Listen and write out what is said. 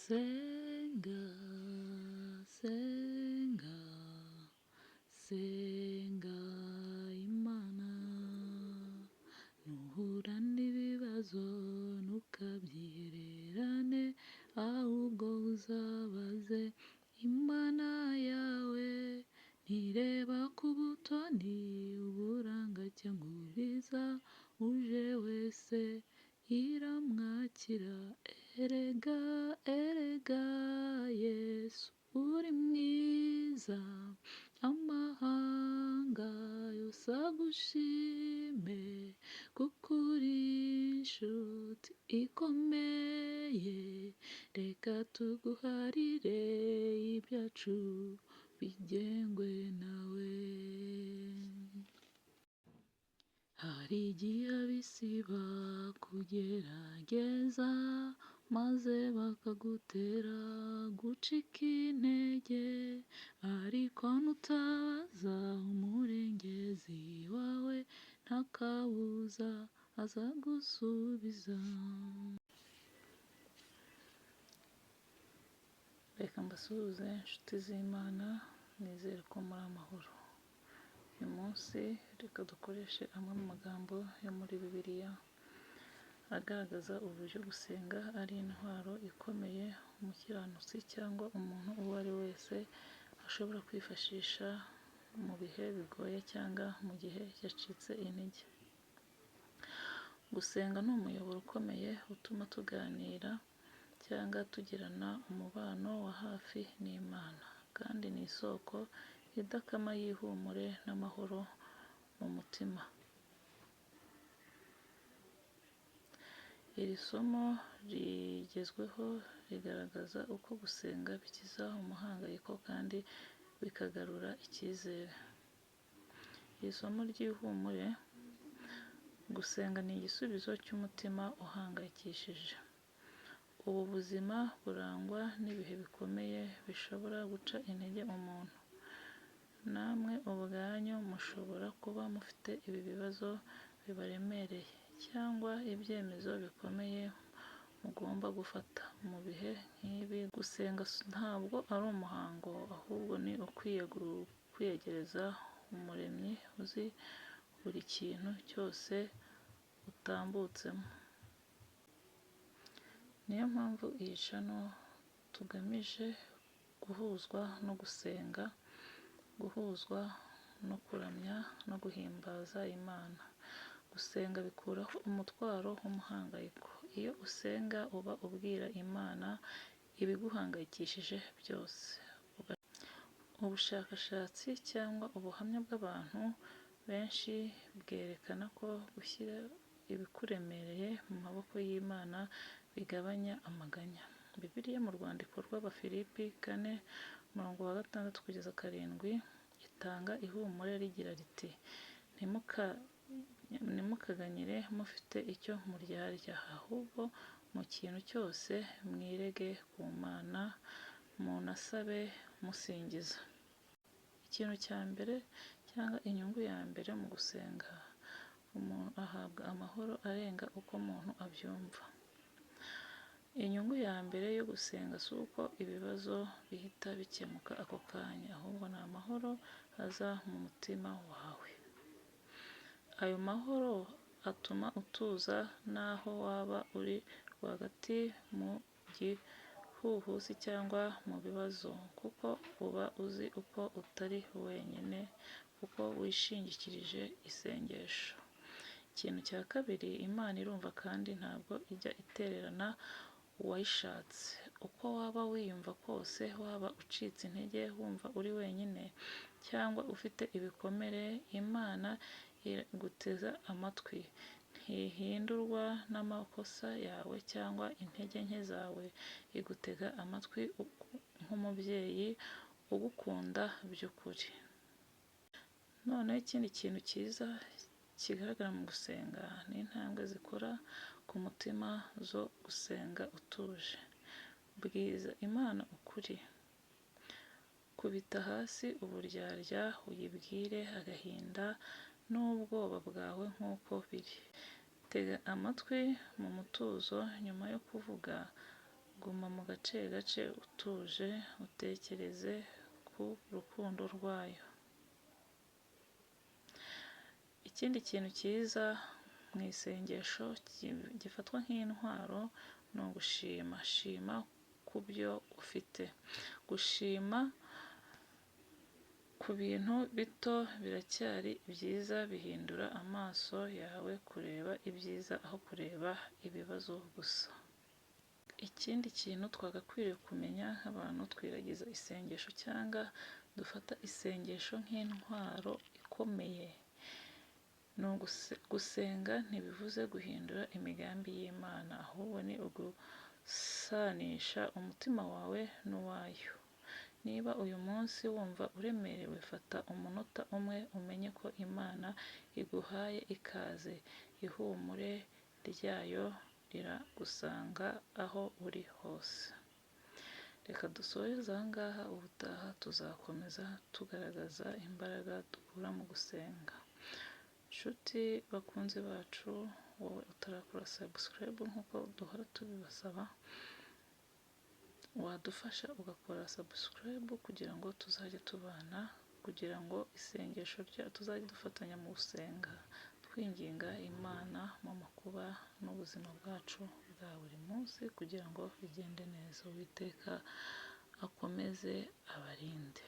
Senga, senga, senga Imana, nuhura n'ibibazo ntukabyihererane, ahubwo uzabaze Imana yawe, ntireba ku butoni, uburanga cyangwa ubwiza, uje wese iramwakira. Erega, erega Yesu uri mwiza, amahanga yose agushime, kuko uri inshuti ikomeye. Reka tuguharire ibyacu bigengwe nawe. Hari igihe ab'isi bakugerageza, maze bakagutera gucika intege, ariko nutabaza umurengezi wawe, nta kabuza azagusubiza. Reka mbasuhuze inshuti z'Imana, nizere ko muri amahoro. Uyu munsi reka dukoreshe amwe mu magambo yo muri Bibiliya agaragaza uburyo gusenga ari intwaro ikomeye umukiranutsi cyangwa umuntu uwo ari we wese ashobora kwifashisha mu bihe bigoye cyangwa mu gihe yacitse intege. Gusenga ni umuyoboro ukomeye utuma tuganira cyangwa tugirana umubano wa hafi n'Imana, kandi ni isoko idakama y'ihumure n'amahoro mu mutima. Iri somo rigezweho rigaragaza uko gusenga bikiza umuhangayiko kandi bikagarura icyizere. Iri somo ry'ihumure, gusenga ni igisubizo cy'umutima uhangayikishije. Ubu buzima burangwa n'ibihe bikomeye bishobora guca intege umuntu. Namwe ubwanyu mushobora kuba mufite ibi bibazo bibaremereye, cyangwa ibyemezo bikomeye mugomba gufata. Mu bihe nk'ibi, gusenga ntabwo ari umuhango, ahubwo ni ukwiyegereza Umuremyi uzi buri kintu cyose utambutsemo. Niyo mpamvu iyi channel tugamije guhuzwa no gusenga, guhuzwa no kuramya no guhimbaza Imana. Gusenga bikuraho umutwaro w'umuhangayiko. Iyo usenga uba ubwira Imana ibiguhangayikishije byose. Ubushakashatsi cyangwa ubuhamya bw'abantu benshi bwerekana ko gushyira ibikuremereye mu maboko y'Imana bigabanya amaganya. Bibiliya mu rwandiko rw'Abafilipi 4:6-7 itanga ihumure rigira riti: ntimukaganyire mufite icyo muryarya, ahubwo mu kintu cyose mwirege ku Mana, munasabe musingiza. Ikintu cya mbere cyangwa inyungu ya mbere mu gusenga, umuntu ahabwa amahoro arenga uko umuntu abyumva. Inyungu ya mbere yo gusenga si uko ibibazo bihita bikemuka ako kanya, ahubwo ni amahoro aza mu mutima wawe. Ayo mahoro atuma utuza naho waba uri rwagati mu gihuhusi cyangwa mu bibazo, kuko uba uzi uko utari wenyine, kuko wishingikirije isengesho. Ikintu cya kabiri, Imana irumva kandi ntabwo ijya itererana uwayishatse. Uko waba wiyumva kose, waba ucitse intege, wumva uri wenyine, cyangwa ufite ibikomere, Imana iguteza amatwi. Ntihindurwa n'amakosa yawe cyangwa intege nke zawe. Igutega amatwi nk'umubyeyi ugukunda by'ukuri. Noneho ikindi kintu cyiza kigaragara mu gusenga ni intambwe zikora ku mutima zo gusenga utuje. Bwiza Imana ukuri. Kubita hasi uburyarya, uyibwire agahinda n'ubwoba bwawe nk'uko biri. Tega amatwi mu mutuzo. Nyuma yo kuvuga, guma mu gace gace utuje, utekereze ku rukundo rwayo. Ikindi kintu cyiza mu isengesho gifatwa nk'intwaro ni ugushima. Shima ku byo ufite. Gushima ku bintu bito biracyari byiza, bihindura amaso yawe kureba ibyiza aho kureba ibibazo gusa. Ikindi kintu twagakwiriye kumenya nk'abantu twiragiza isengesho cyangwa dufata isengesho nk'intwaro ikomeye, ni gusenga ntibivuze guhindura imigambi y'Imana, ahubwo ni ugusanisha umutima wawe n'uwayo. Niba uyu munsi wumva uremerewe, fata umunota umwe umenye ko Imana iguhaye ikaze. Ihumure ryayo riragusanga aho uri hose. Reka dusoreze aha ngaha, ubutaha tuzakomeza tugaragaza imbaraga dukura mu gusenga. Nshuti bakunzi bacu, wowe utarakora subscribe nk'uko duhora tubibasaba, wadufasha ugakora subscribe kugira ngo tuzajye tubana, kugira ngo isengesho tuzajye dufatanya mu gusenga, twinginga Imana mu makuba n'ubuzima bwacu bwa buri munsi kugira ngo bigende neza. Uwiteka akomeze abarinde.